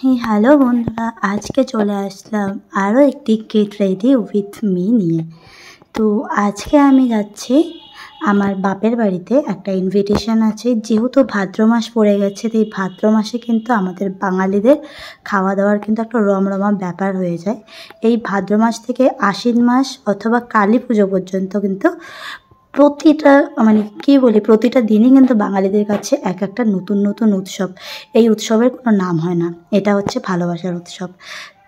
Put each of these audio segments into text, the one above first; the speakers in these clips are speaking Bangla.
হ্যালো বন্ধুরা, আজকে চলে আসলাম আরও একটি গেট রেডি উইথ মি নিয়ে। তো আজকে আমি যাচ্ছি আমার বাপের বাড়িতে। একটা ইনভিটেশন আছে, যেহেতু ভাদ্র মাস পড়ে গেছে। তো এই ভাদ্র মাসে কিন্তু আমাদের বাঙালিদের খাওয়া দাওয়ার কিন্তু একটা রমরমা ব্যাপার হয়ে যায়। এই ভাদ্র মাস থেকে আশ্বিন মাস অথবা কালী পুজো পর্যন্ত কিন্তু প্রতিটা প্রতিটা দিনই কিন্তু বাঙালিদের কাছে এক একটা নতুন নতুন উৎসব। এই উৎসবের কোনো নাম হয় না, এটা হচ্ছে ভালোবাসার উৎসব।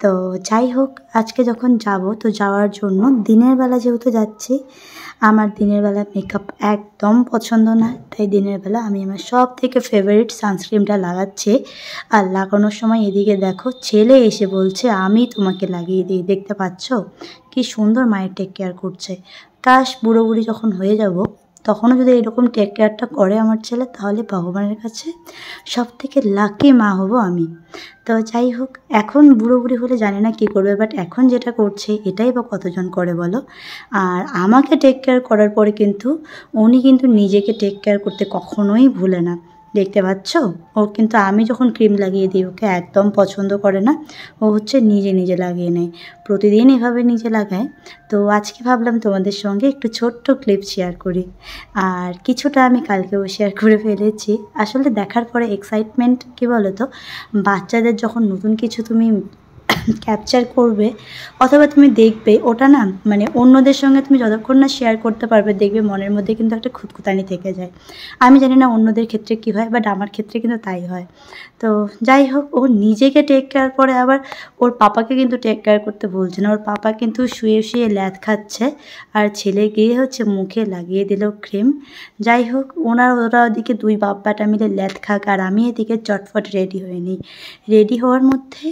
তো যাই হোক, আজকে যখন যাব, তো যাওয়ার জন্য দিনের বেলা যেহেতু যাচ্ছি, আমার দিনের বেলা মেকআপ একদম পছন্দ না। তাই দিনের বেলা আমি আমার সব থেকে ফেভারিট সানস্ক্রিনটা লাগাচ্ছি। আর লাগানোর সময় এদিকে দেখো, ছেলে এসে বলছে আমি তোমাকে লাগিয়ে দিই। দেখতে পাচ্ছ কি সুন্দর মায়ের টেক কেয়ার করছে। কাশ বুড়ো বুড়ি যখন হয়ে যাব, তখনও যদি এরকম টেক কেয়ারটা করে আমার ছেলে, তাহলে ভগবানের কাছে সব থেকে লাকি মা হব আমি। তো যাই হোক, এখন বুড়ো বুড়ি হলে জানি না কী করবে, বাট এখন যেটা করছে এটাই বা কতজন করে বলো। আর আমাকে টেক কেয়ার করার পরে কিন্তু উনি কিন্তু নিজেকে টেক কেয়ার করতে কখনোই ভুলে না। দেখতে পাচ্ছ, ও কিন্তু আমি যখন ক্রিম লাগিয়ে দিই ওকে একদম পছন্দ করে না। ও হচ্ছে নিজে নিজে লাগিয়ে নেয়, প্রতিদিন এভাবে নিজে লাগায়। তো আজকে ভাবলাম তোমাদের সঙ্গে একটু ছোট্ট ক্লিপ শেয়ার করি। আর কিছুটা আমি কালকেও শেয়ার করে ফেলেছি। আসলে দেখার পরে এক্সাইটমেন্ট কী বলো তো, বাচ্চাদের যখন নতুন কিছু তুমি ক্যাপচার করবে অথবা তুমি দেখবে, ওটা না অন্যদের সঙ্গে তুমি যতক্ষণ না শেয়ার করতে পারবে, দেখবে মনের মধ্যে কিন্তু একটা খুঁতখুঁতানি থেকে যায়। আমি জানি না অন্যদের ক্ষেত্রে কী হয়, বাট আমার ক্ষেত্রে কিন্তু তাই হয়। তো যাই হোক, ও নিজেকে টেক কেয়ার করে, আবার ওর পাপাকে কিন্তু টেক কেয়ার করতে বলছে না। ওর পাপা কিন্তু শুয়ে শুয়ে ল্যাদ খাচ্ছে, আর ছেলে গিয়ে হচ্ছে মুখে লাগিয়ে দিল ক্রিম। যাই হোক, ওরা ওদিকে দুই বাপ বেটা মিলে ল্যাদ খাক, আর আমি এদিকে চটফট রেডি হয়ে নিই। রেডি হওয়ার মধ্যে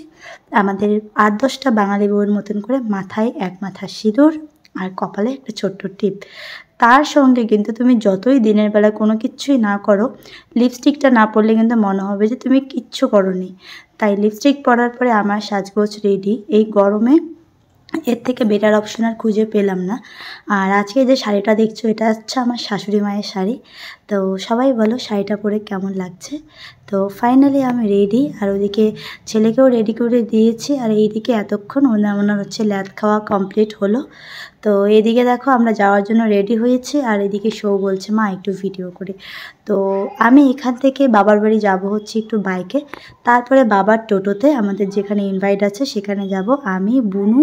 আমাদের 8-10টা বাঙালি বউয়ের মতন করে মাথায় এক মাথা সিঁদুর আর কপালে একটা ছোট্ট টিপ। তার সঙ্গে কিন্তু তুমি যতই দিনের বেলা কোনো কিচ্ছুই না করো, লিপস্টিকটা না পরলে কিন্তু মনে হবে যে তুমি কিচ্ছু করোনি। তাই লিপস্টিক পরার পরে আমার সাজগোজ রেডি। এই গরমে এর থেকে বেটার অপশন আর খুঁজে পেলাম না। আর আজকে যে শাড়িটা দেখছো, এটা হচ্ছে আমার শাশুড়ি মায়ের শাড়ি। তো সবাই বলো শাড়িটা পরে কেমন লাগছে। তো ফাইনালি আমি রেডি, আর ওদিকে ছেলেকেও রেডি করে দিয়েছি। আর এইদিকে এতক্ষণ ওনার হচ্ছে ল্যাদ খাওয়া কমপ্লিট হলো। তো এদিকে দেখো আমরা যাওয়ার জন্য রেডি হয়েছি, আর এদিকে শো বলছে মা একটু ভিডিও করি। তো আমি এখান থেকে বাবার বাড়ি যাব হচ্ছে একটু বাইকে, তারপরে বাবার টোটোতে আমাদের যেখানে ইনভাইট আছে সেখানে যাব আমি, বুনু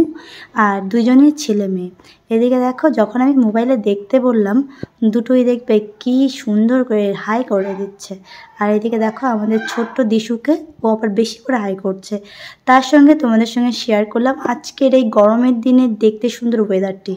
আর দুজনের ছেলে মেয়ে। এদিকে দেখো, যখন আমি মোবাইলে দেখতে বললাম, দুটোই দেখবে কি সুন্দর করে হাই করে দিচ্ছে। আর এদিকে দেখো আমাদের ছোট্ট দিশুকে, ও আবার বেশি করে হাই করছে। তার সঙ্গে তোমাদের সঙ্গে শেয়ার করলাম আজকের এই গরমের দিনে দেখতে সুন্দর ওয়েদারটি।